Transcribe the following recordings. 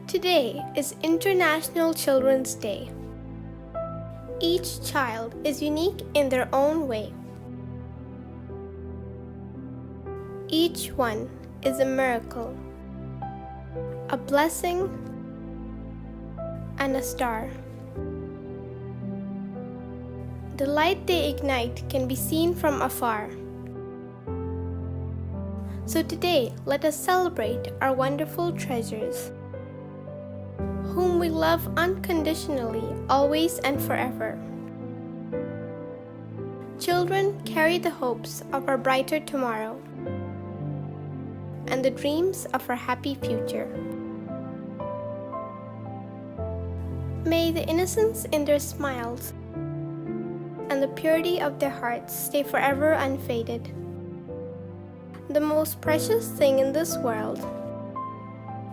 Today is International Children's Day. Each child is unique in their own way. Each one is a miracle, a blessing, and a star. The light they ignite can be seen from afar. So today, let us celebrate our wonderful treasures, whom we love unconditionally, always and forever. Children carry the hopes of our brighter tomorrow and the dreams of our happy future. May the innocence in their smiles and the purity of their hearts stay forever unfaded. The most precious thing in this world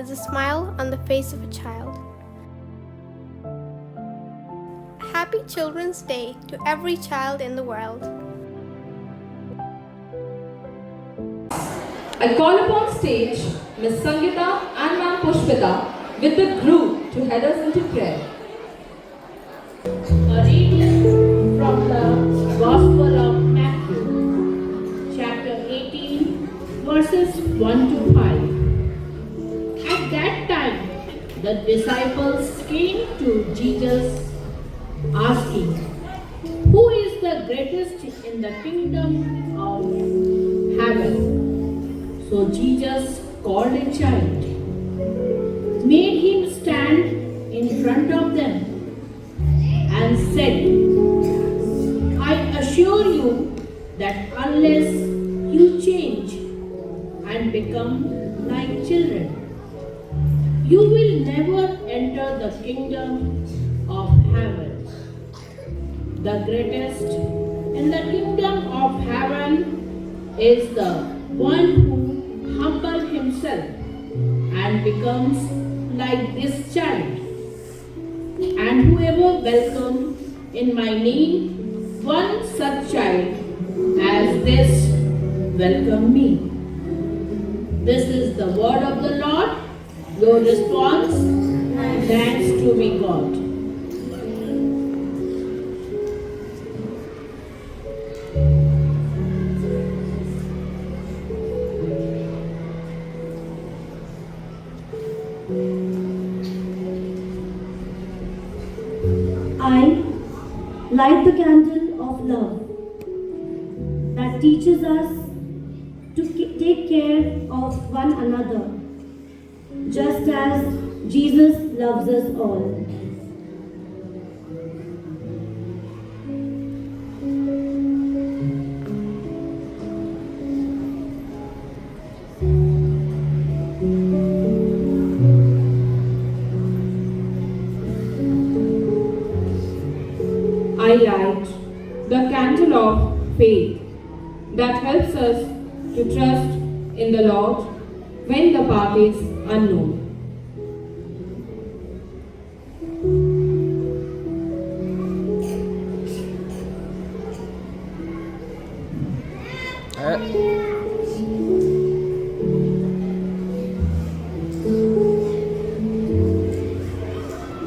is a smile on the face of a child. Happy Children's Day to every child in the world. I call upon stage Ms. Sangeeta and Ms. Pushpita with the group to head us into prayer. A reading from the Gospel of Matthew, chapter 18, verses 1 to 5. At that time, the disciples came to Jesus asking, "Who is the greatest in the kingdom of heaven?" So Jesus called a child, made him stand in front of them, and said, "I assure you that unless you change and become like children, you will never enter the kingdom of heaven. The greatest in the kingdom of heaven is the one who humbles himself and becomes like this child. And whoever welcomes in my name one such child as this, welcome me." This is the word of the Lord. Your response? Thanks to be God. I light the candle of love that teaches us to take care of one another, just as Jesus loves us all. I light the candle of faith that helps us to trust in the Lord when the path is unknown.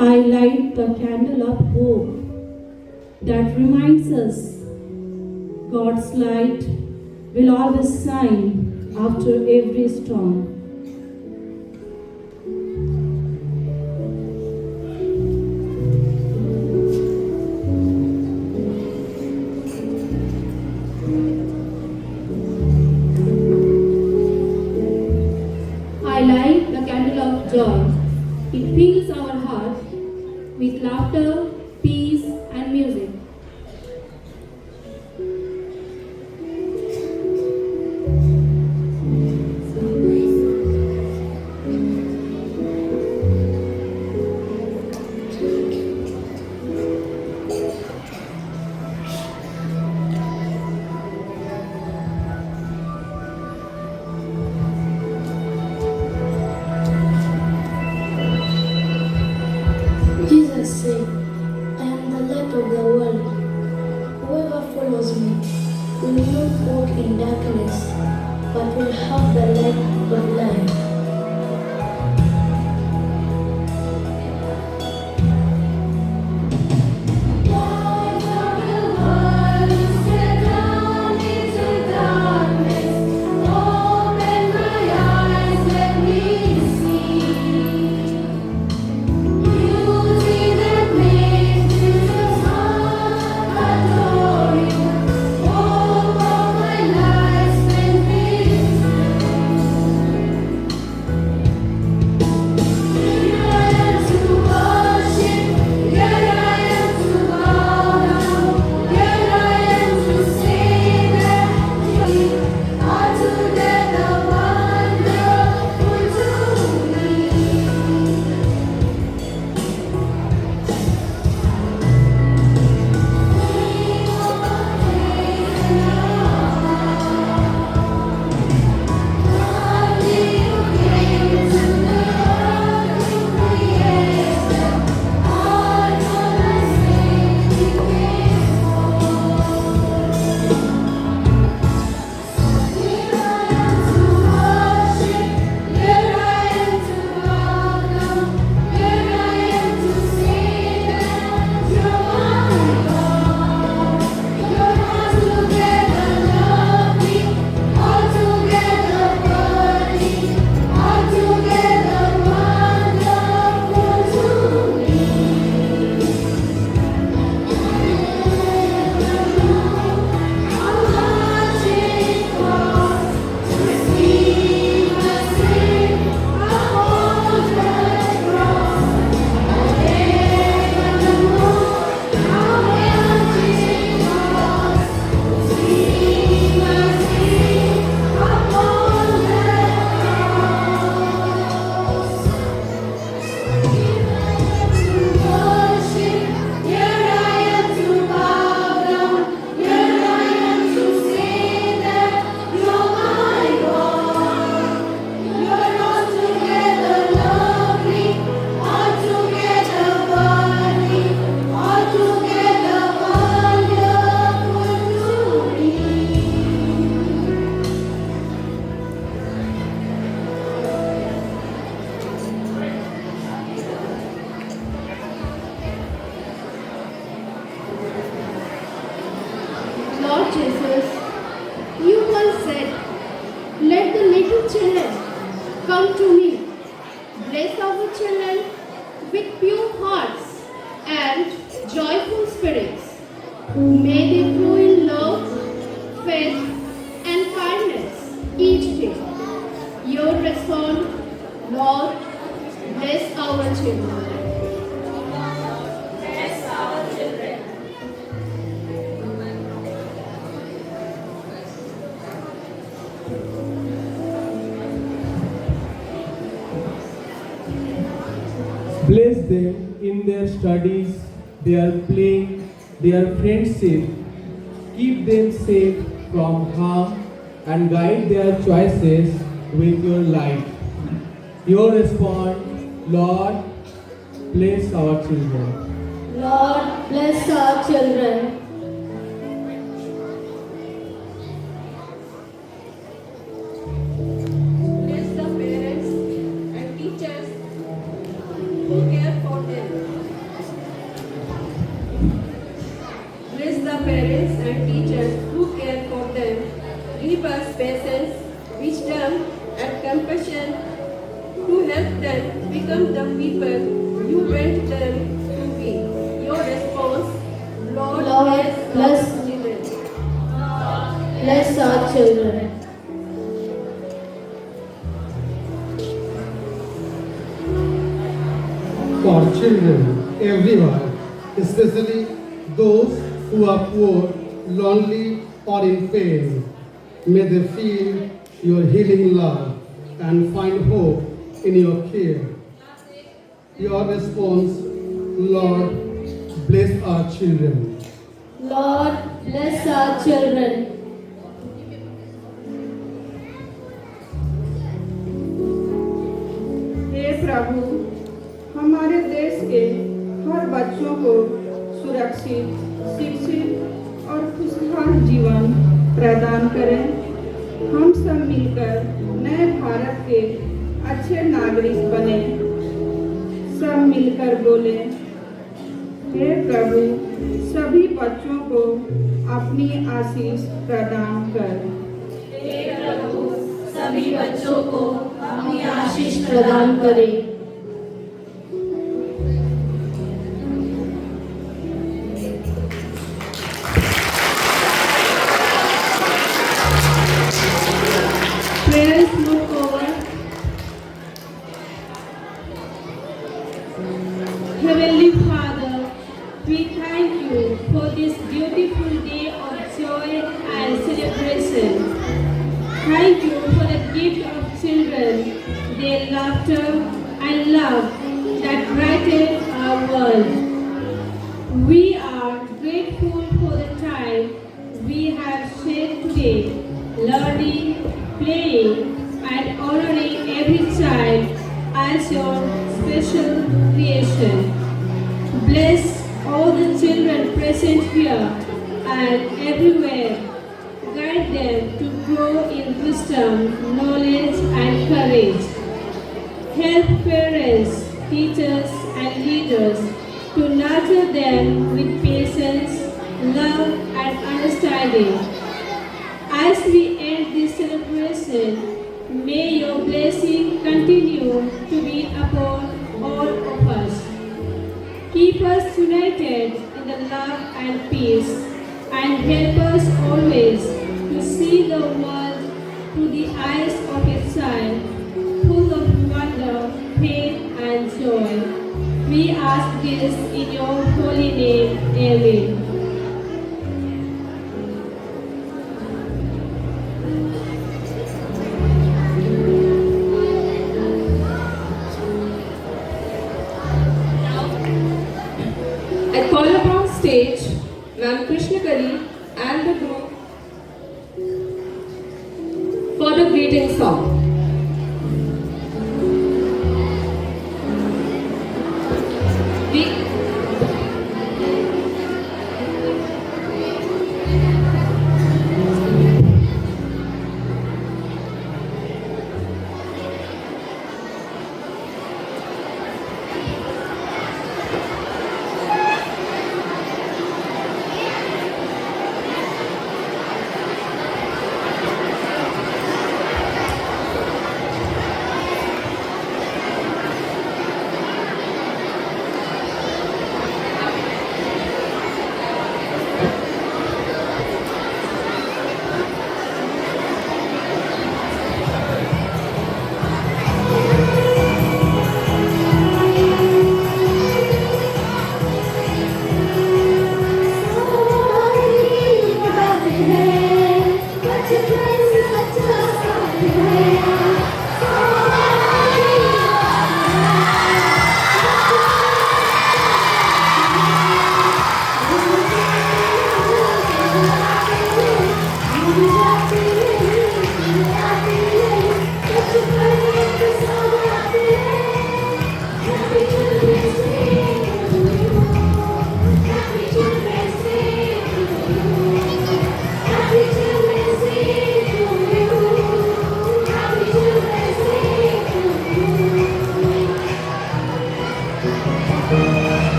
I light the candle of hope that reminds us God's light will always shine after every storm. I light the candle of joy. It fills our heart with laughter, peace, and music. Jesus said, "I am the light of the world. Whoever follows me will not walk in darkness, but will have the light of life." your children with pure hearts and joyful spirits. May they grow in love, faith, and kindness each day. Your response, Lord, bless our children. Bless our children. Bless them in their studies, their playing, their friendship. Keep them safe from harm and guide their choices with your light. Your response, Lord, bless our children. Lord, bless our children. Bless the parents and teachers who care for them. Bless the parents and teachers who care for them. Give us patience, wisdom, and compassion to help them become the people you want them to be. Your response, Lord, Bless children. Bless our children. For children everywhere, especially those who are poor, lonely, or in pain. May they feel your healing love and find hope in your care. Your response, Lord, bless our children. Lord, bless our children. हे प्रभु, हमारे देश के हर बच्चों को सुरक्षित, शिक्षित और खुशहाल जीवन प्रदान करें। हम सब मिलकर नए भारत के अच्छे नागरिक बने। सब मिलकर बोले, हे प्रभु, सभी बच्चों को अपनी आशीष प्रदान कर। हे प्रभु, सभी बच्चों को अपनी आशीष प्रदान करें। Prayers look over. Heavenly Father, we thank you for this beautiful day of joy and celebration. Thank you for the gift of children, their laughter and love that brighten our world. We are grateful for the time we have shared today, learning, playing, and honoring every child as your special creation. Bless all the children present here and everywhere. Guide them to grow in wisdom, knowledge, and courage. Help parents, teachers, and leaders to nurture them with patience, love, and understanding. As we end this celebration, may your blessing continue to be upon all of us. Keep us united in the love and peace, and help us always to see the world through the eyes of a child, full of wonder, faith, and joy. We ask this in your holy name. Amen. I call upon stage Ma'am Krishna Kari and the group for the greeting song. We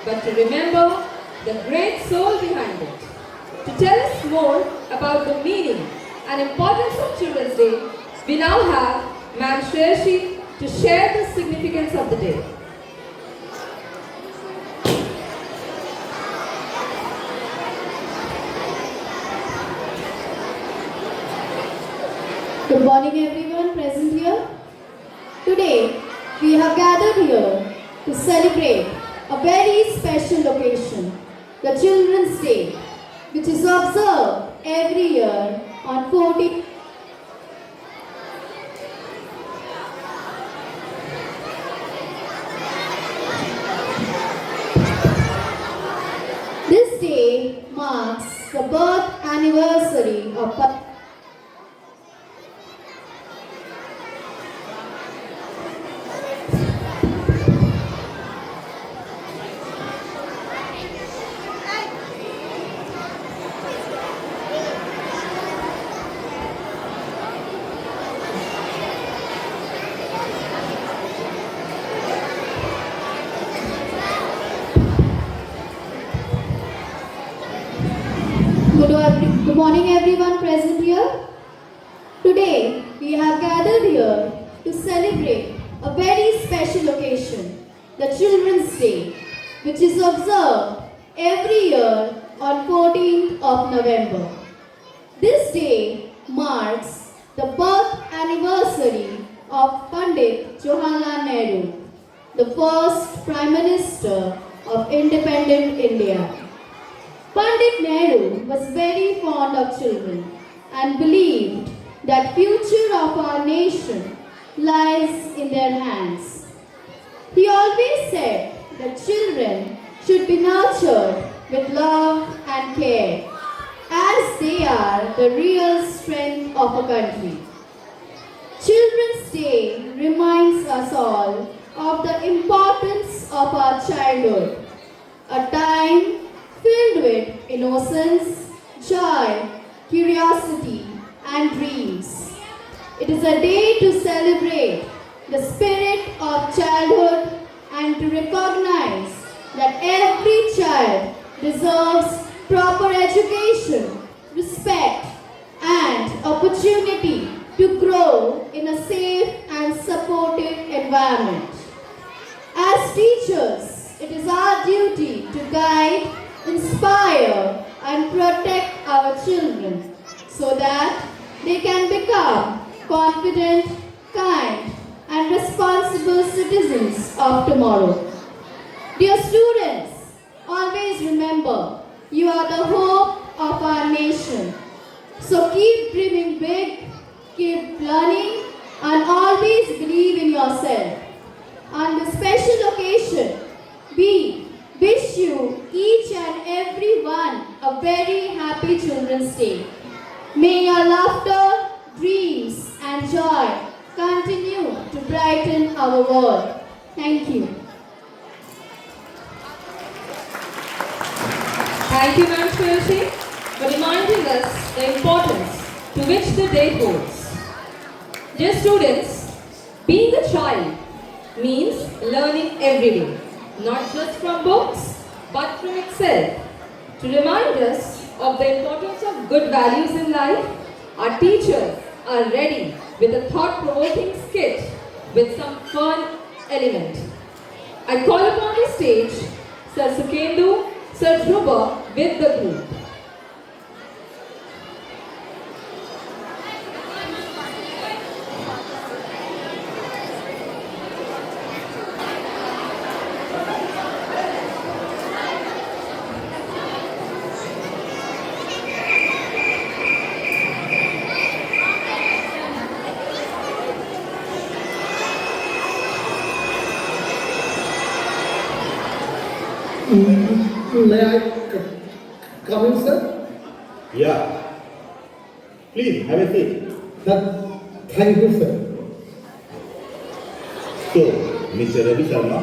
but to remember the great soul behind it. To tell us more about the meaning and importance of Children's Day, we now have Ma'am Shreyashi to share the significance of the day. Good morning everyone present here. Today we have gathered here to celebrate a very special occasion, the Children's Day, which is observed every year on 14th. This day marks the birth anniversary of Good morning everyone present here. Today we have gathered here to celebrate a very special occasion, the Children's Day, which is observed every year on 14th of November. This day marks the birth anniversary of Pandit Jawaharlal Nehru, the first Prime Minister of independent India. Pandit Nehru was very fond of children and believed that future of our nation lies in their hands. He always said that children should be nurtured with love and care, as they are the real strength of a country. Children's Day reminds us all of the importance of our childhood, a time filled with innocence, joy, curiosity, and dreams. It is a day to celebrate the spirit of childhood and to recognize that every child deserves proper education, respect, and opportunity to grow in a safe and supportive environment. As teachers, it is our duty to guide, inspire and protect our children so that they can become confident, kind and responsible citizens of tomorrow. Dear students, always remember you are the hope of our nation. So keep dreaming big, keep learning and always believe in yourself. On this special occasion, we wish you each and every one a very happy Children's Day. May your laughter, dreams and joy continue to brighten our world. Thank you. Thank you, Ma'am Shreyashi, for reminding us the importance to which the day holds. Dear students, being a child means learning every day, not just from books, but from itself. To remind us of the importance of good values in life, our teachers are ready with a thought-provoking skit with some fun element. I call upon the stage Sir Sukhendu, Sir Dhruva with the group. May I come in, sir? Yeah. Please have a seat. Thank you, sir. So, Mr. Ravi Sharma,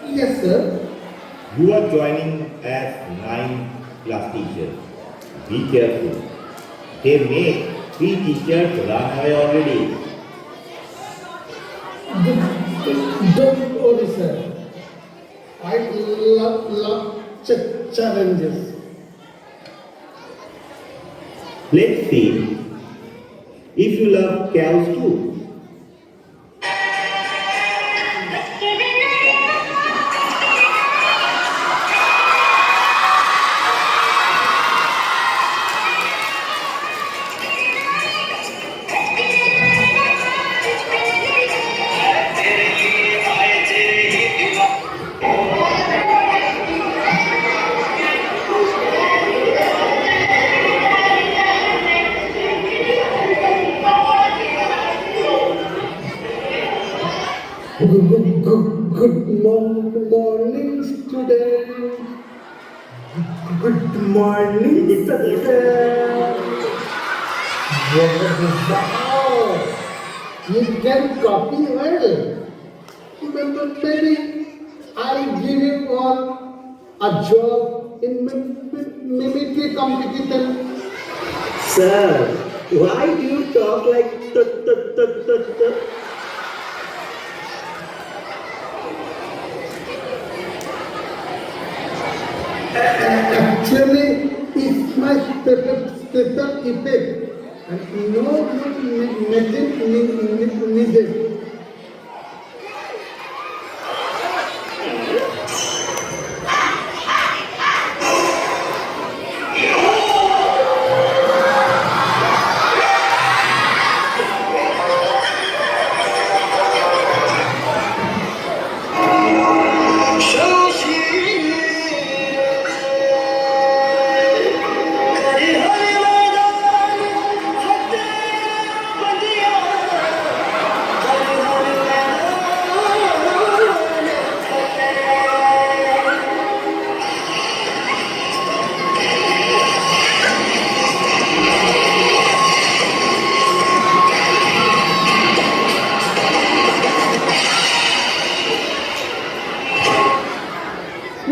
Yes, sir. you are joining as 9th class teacher. Be careful. They make 3 teachers run away already. Don't worry, sir. I love challenges. Let's see if you love cows too. Good morning, student. Good morning, sir. Wow, you can copy well. Maybe I'll give you all a job in mimicry competition. Sir, why do you talk like that? Actually, it's my special effect and no magic needed.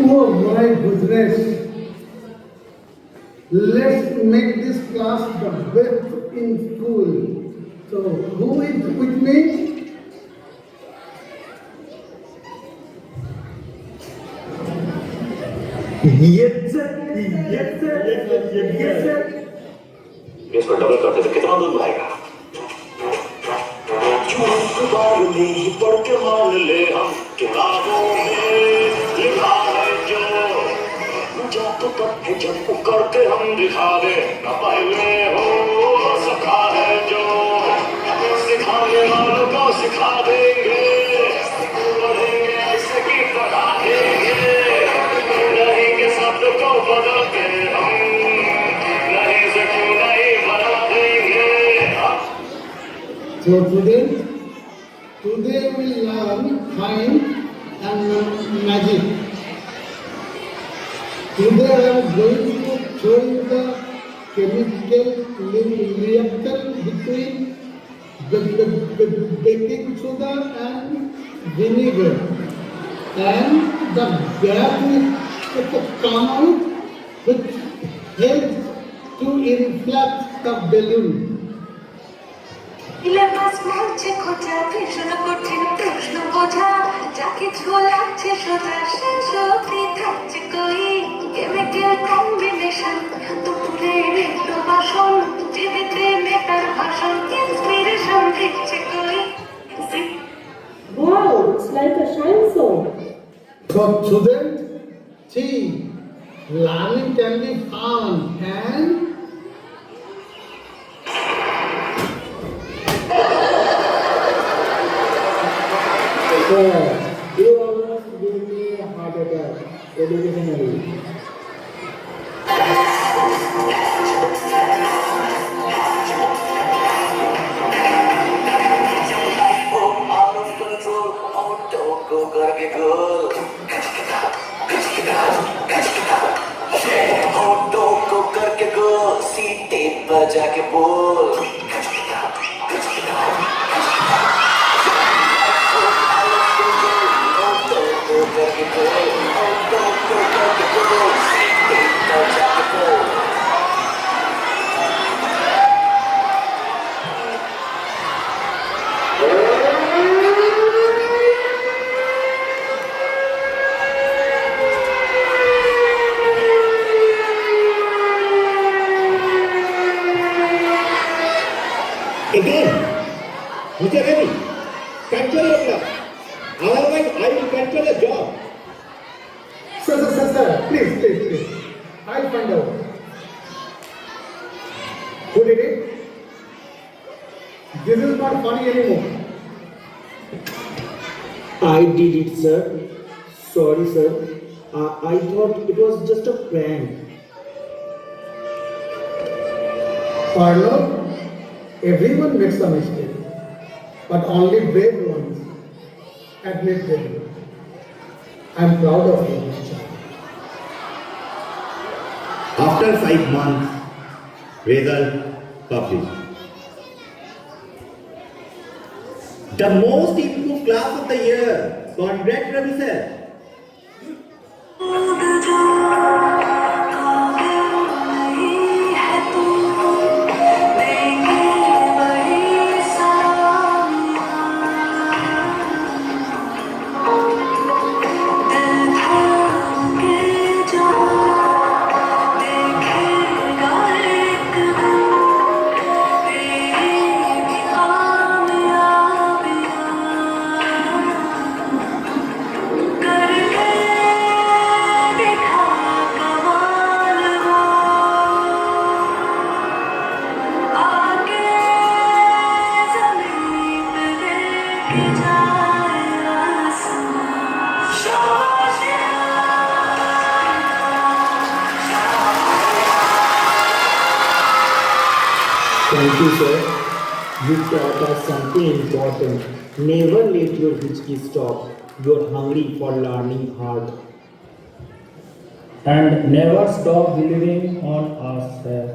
Oh my goodness. Let's make this class the best in school. So, who is with me? Yes, sir. Yes, sir. Yes, sir. इसको double करते तो कितना दूर भागेगा? पढ़ के मान ले हम किताबों में लिखा है जो जातो तब है जब उकर के हम दिखा दे न पहले हो सखा है जो सिखाने वालों को सिखा देंगे पढ़ेंगे ऐसे की पढ़ा देंगे रहेंगे शब्द को बदलते हम नहीं से क्यों नहीं बना देंगे. So today we learn science and magic. Today I am going to show you the chemical reaction between the baking soda and vinegar, and the gas will come out which helps to inflate the balloon. Syllabus বলছে খোঁজা ভীষণ কঠিন প্রশ্ন বোঝা যা কিছু লাগছে সোজা শেষ অবধি থাকছে কই কেমিক্যাল কম্বিনেশন দুপুরের একটু বাসন টিভিতে মেটার ভাষণ ইন্সপিরেশন দিচ্ছে কই. Wow, it's like a shine zone. So student, see, learning can be fun and You almost gave me a heart attack educationally. Out of control, auto go करके गोल auto go करके गोल सीटे बजा के बोल Mr. Ravi, control yourself. Otherwise, I will control the job. Sir, please. I'll find out. Who did it? This is not funny anymore. I did it, sir. Sorry, sir. I thought it was just a prank. Arnold, everyone makes a mistake, but only brave ones admit them. I'm proud of you, my child. After 5 months, result published. The most improved class of the year. Congrats, Ravi sir. Thank you, sir. You taught us something important. Never let your history stop. You're hungry for learning hard. And never stop believing on us, sir.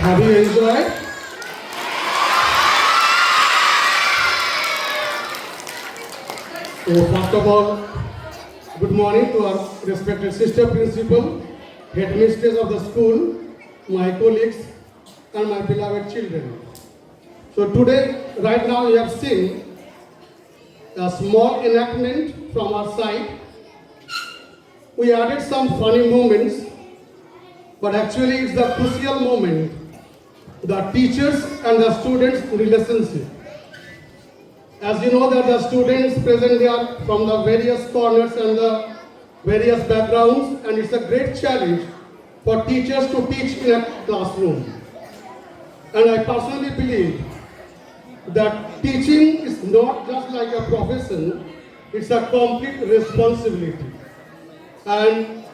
Have you enjoyed? So first of all, good morning to our respected sister principal, headmistress of the school, my colleagues, and my beloved children. So today, right now, you have seen a small enactment from our side. We added some funny moments, but actually it's the crucial moment, the teachers and the students' relationship. As you know that the students present there from the various corners and the various backgrounds, and it's a great challenge for teachers to teach in a classroom. And I personally believe that teaching is not just like a profession, it's a complete responsibility. And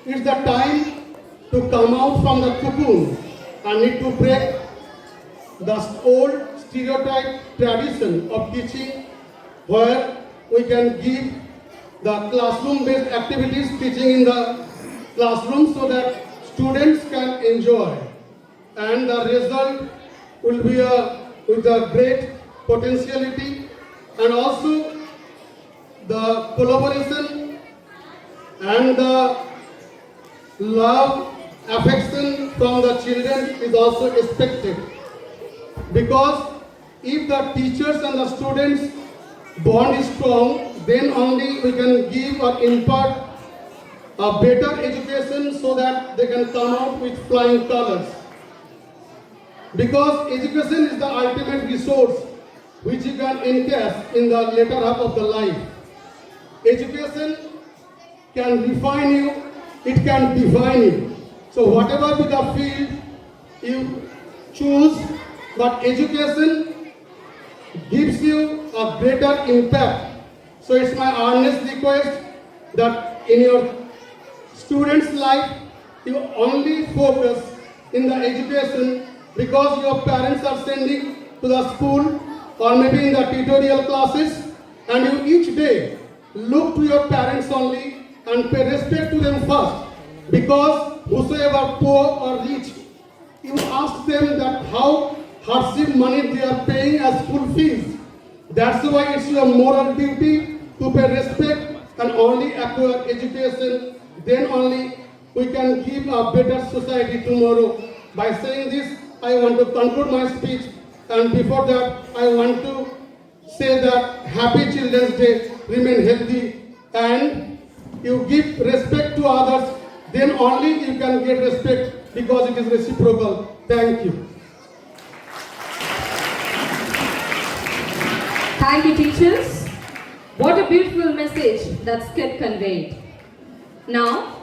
it's the time to come out from the cocoon and need to break the old stereotype tradition of teaching, where we can give the classroom-based activities, teaching in the classroom, so that students can enjoy, and the result will be with a great potentiality, and also the collaboration and the love, affection from the children is also expected. Because if the teachers and the students bond is strong, then only we can give or impart a better education so that they can come out with flying colors. Because education is the ultimate resource which you can encash in the later half of the life. Education can refine you, it can define you. So whatever be the field you choose, but education gives you a greater impact. So it's my earnest request that in your students' life, you only focus in the education because your parents are sending to the school or maybe in the tutorial classes, and you each day look to your parents only and pay respect to them first, because whosoever poor or rich, you ask them that how hardship money they are paying as school fees. That's why it's your moral duty to pay respect and only acquire education. Then only we can give a better society tomorrow. By saying this, I want to conclude my speech, and before that, I want to say that Happy Children's Day, remain healthy, and you give respect to others, then only you can get respect because it is reciprocal. Thank you. Thank you, teachers. What a beautiful message that skit conveyed. Now,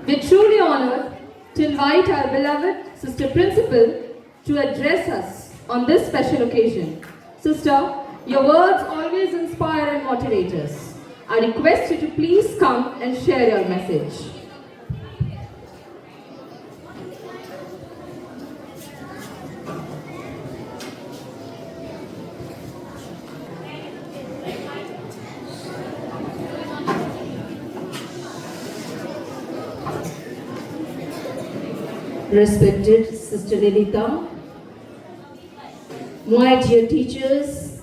we're truly honored to invite our beloved Sister Principal to address us on this special occasion. Sister, your words always inspire and motivate us. I request you to please come and share your message. Respected Sister Lilita, my dear teachers,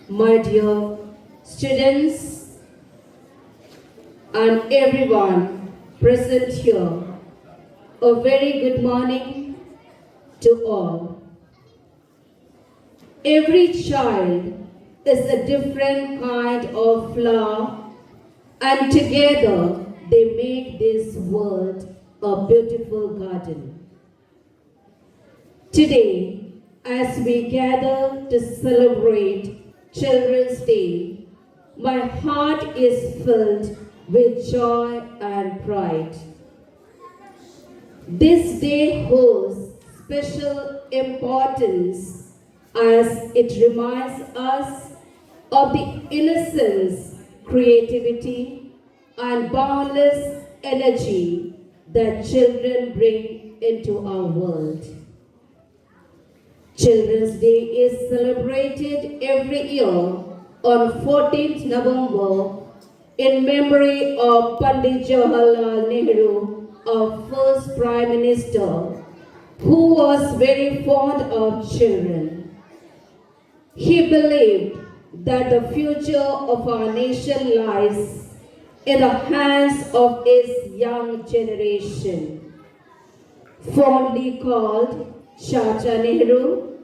my dear students, and everyone present here, a very good morning to all. Every child is a different kind of flower, and together they make this world a beautiful garden. Today, as we gather to celebrate Children's Day, my heart is filled with joy and pride. This day holds special importance as it reminds us of the innocence, creativity, and boundless energy that children bring into our world. Children's Day is celebrated every year on 14th November in memory of Pandit Jawaharlal Nehru, our first Prime Minister, who was very fond of children. He believed that the future of our nation lies in the hands of its young generation. Fondly called Chacha Nehru,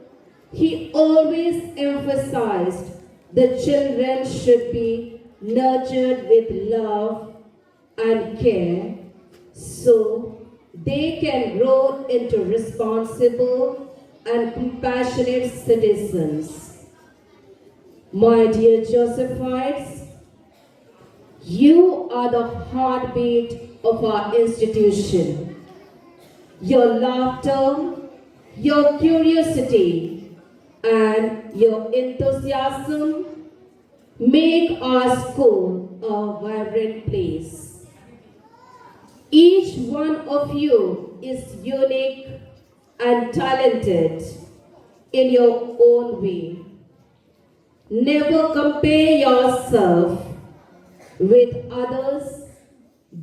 he always emphasized that children should be nurtured with love and care so they can grow into responsible and compassionate citizens. My dear Josephites, you are the heartbeat of our institution. Your laughter, your curiosity, and your enthusiasm make our school a vibrant place. Each one of you is unique and talented in your own way. Never compare yourself with others.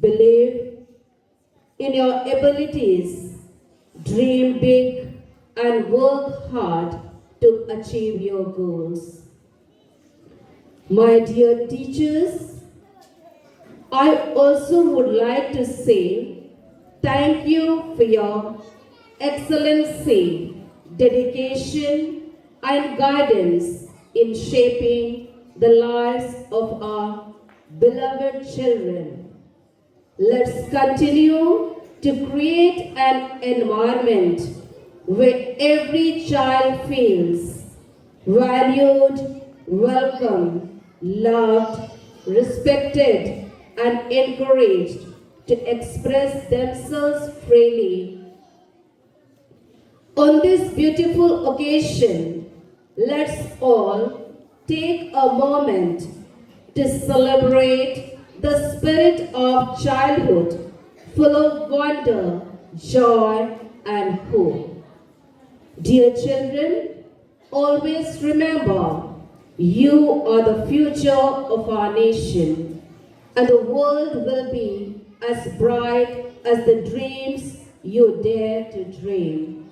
Believe in your abilities, dream big, and work hard to achieve your goals. My dear teachers, I also would like to say thank you for your excellency, dedication, and guidance in shaping the lives of our beloved children. Let's continue to create an environment where every child feels valued, welcome, loved, respected, and encouraged to express themselves freely. On this beautiful occasion, let's all take a moment to celebrate the spirit of childhood, full of wonder, joy, and hope. Dear children, always remember, you are the future of our nation, and the world will be as bright as the dreams you dare to dream.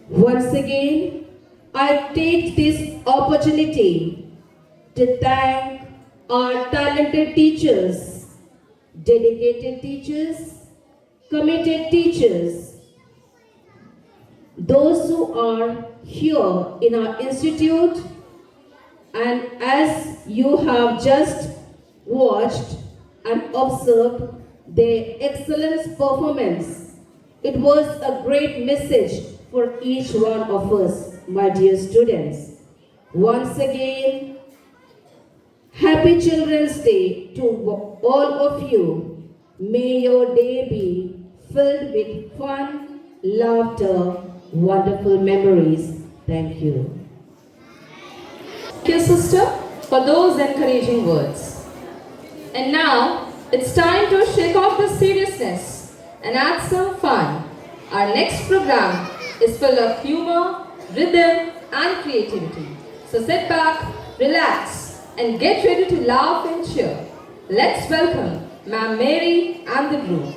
Once again, I take this opportunity to thank our talented teachers, dedicated teachers, committed teachers, those who are here in our institute, and as you have just watched and observed their excellent performance, it was a great message for each one of us, my dear students. Once again, Happy Children's Day to all of you. May your day be filled with fun, laughter, wonderful memories. Thank you. Thank you, sister, for those encouraging words. And now, it's time to shake off the seriousness and add some fun. Our next program is full of humor, rhythm, and creativity. So sit back, relax, and get ready to laugh and cheer. Let's welcome Ma'am Mary and the group.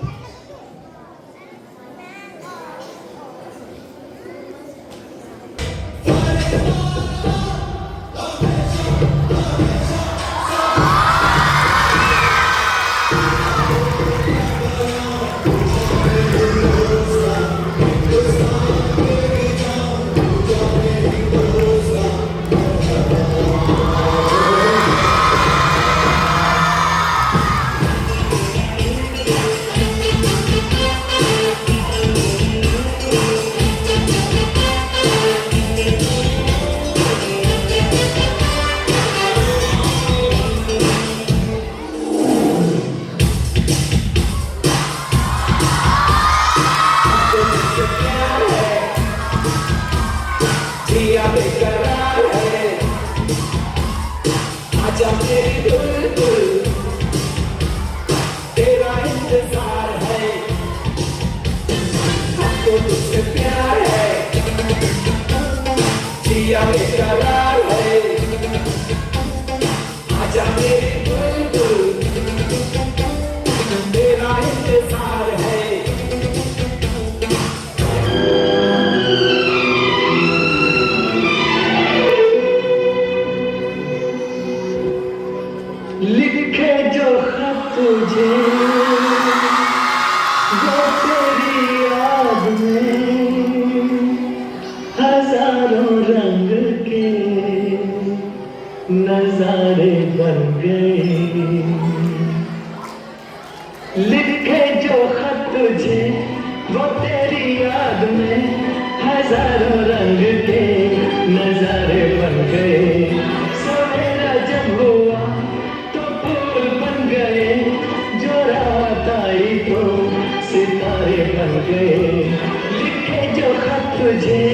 लिखे जो खत तुझे वो तेरी याद में हजारों रंग के नजारे बन गए। लिखे जो खत तुझे वो तेरी याद में हजारों रंग के नजारे बन गए। सवेरा जब हुआ तो फूल बन गए, जो रात आई तो सितारे बन गए। लिखे जो खत तुझे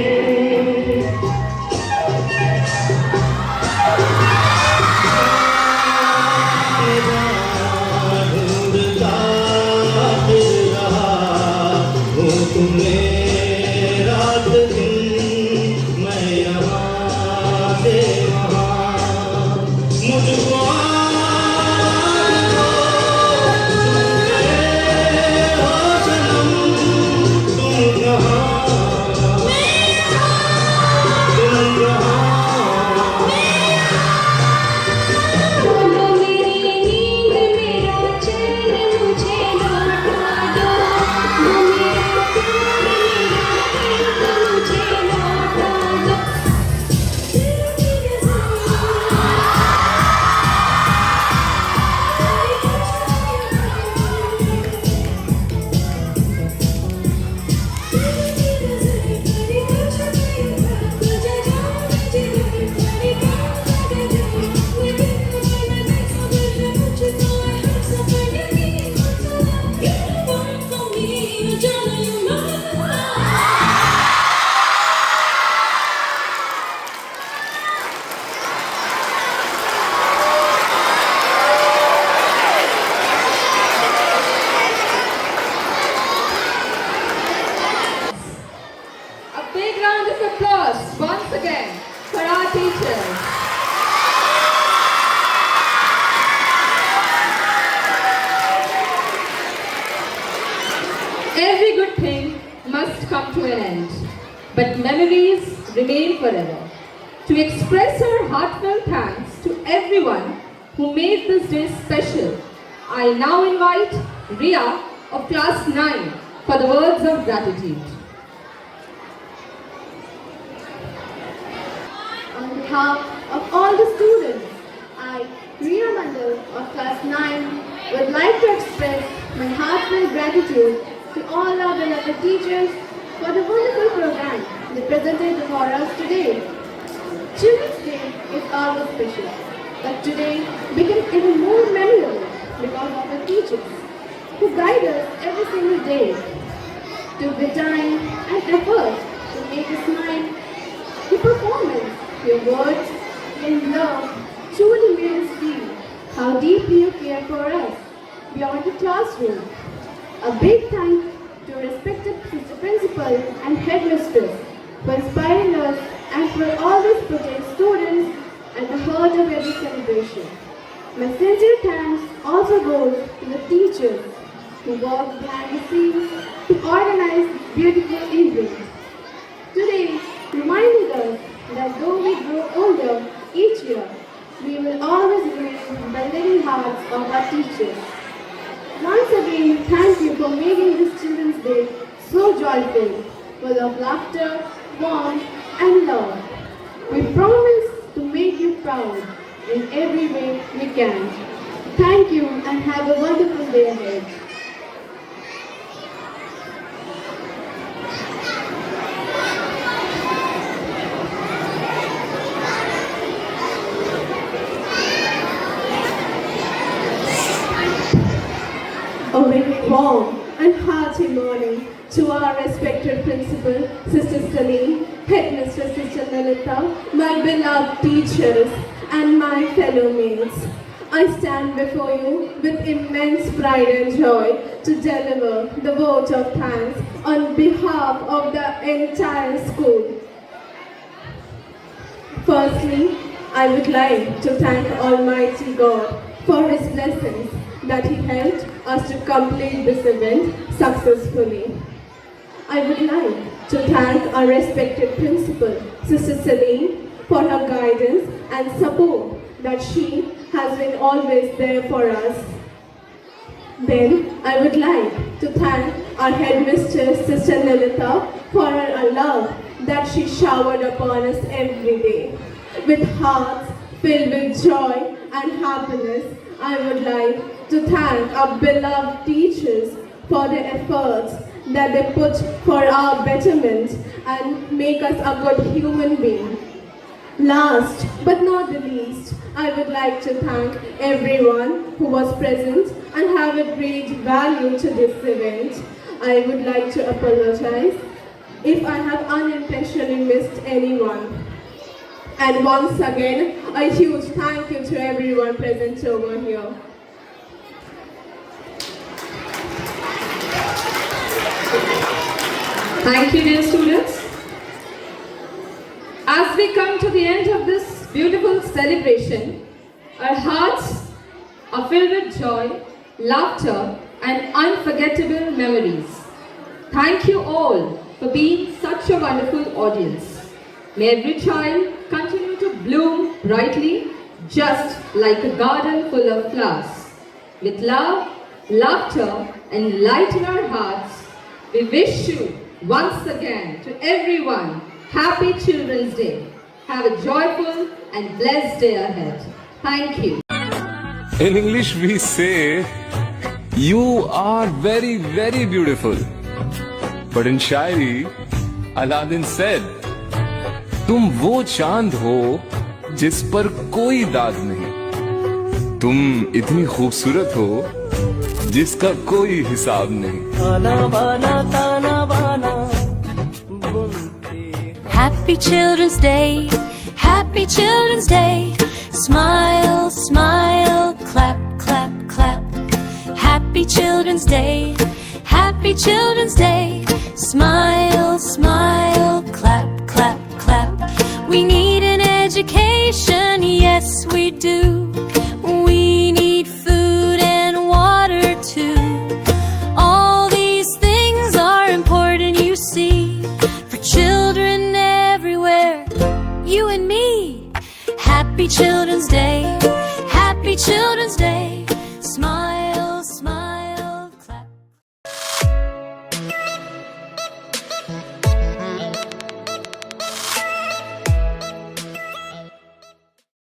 but memories remain forever. To express our heartfelt thanks to everyone who made this day special, I now invite Ria of class 9 for the words of gratitude. On behalf of all the students, I, Ria Mandal of class 9, would like to express my heartfelt gratitude to all our beloved teachers for the wonderful program they presented for us today. Children's Day is always special, but today becomes even more memorable because of the teachers who guide us every single day. Took the time and effort to make us smile. Your performance, your words, and love truly made us feel how deeply you care for us beyond the classroom. A big thank to respected Mr. Principal and Headmistress for inspiring us and for always putting students at the heart of every celebration. My sincere thanks also goes to the teachers who worked behind the scenes to organize this beautiful event. Today, reminding us that though we grow older each year, we will always remain in the living hearts of our teachers. Once again, thank you for making this Children's Day so joyful, full of laughter, warmth, and love. We promise to make you proud in every way we can. Thank you and have a wonderful day ahead. A very warm and hearty morning to our respected principal, Sister Salim, Headmistress Sister Lalita, my beloved teachers, and my fellow mates. I stand before you with immense pride and joy to deliver the vote of thanks on behalf of the entire school. Firstly, I would like to thank Almighty God for His blessings that He helped us to complete this event successfully. I would like to thank our respected principal, Sister Salim, for her guidance and support that she has been always there for us. Then I would like to thank our headmistress, Sister Lalita, for her love that she showered upon us every day. With hearts filled with joy and happiness, I would like to thank our beloved teachers for their efforts that they put for our betterment and make us a good human being. Last but not the least, I would like to thank everyone who was present and have a great value to this event. I would like to apologize if I have unintentionally missed anyone. And once again, a huge thank you to everyone present over here. Thank you, dear students. As we come to the end of this beautiful celebration, our hearts are filled with joy, laughter, and unforgettable memories. Thank you all for being such a wonderful audience. May every child continue to bloom brightly, just like a garden full of flowers. With love, laughter, and light in our hearts, we wish you once again to everyone Happy Children's Day. Have a joyful and blessed day ahead. Thank you. In English we say, you are very, very beautiful. But in Shairi, Aladdin said, तुम वो चांद हो जिस पर कोई दाग नहीं, तुम इतनी खूबसूरत हो जिसका कोई हिसाब नहीं. Happy Children's Day, Happy Children's Day. Smile, smile, clap, clap, clap. Happy Children's Day, Happy Children's Day. Smile, smile, clap, clap, clap. We need an education, yes we do. We need food and water too. All these things are important, you see, for children Happy Children's Day. Happy Children's Day.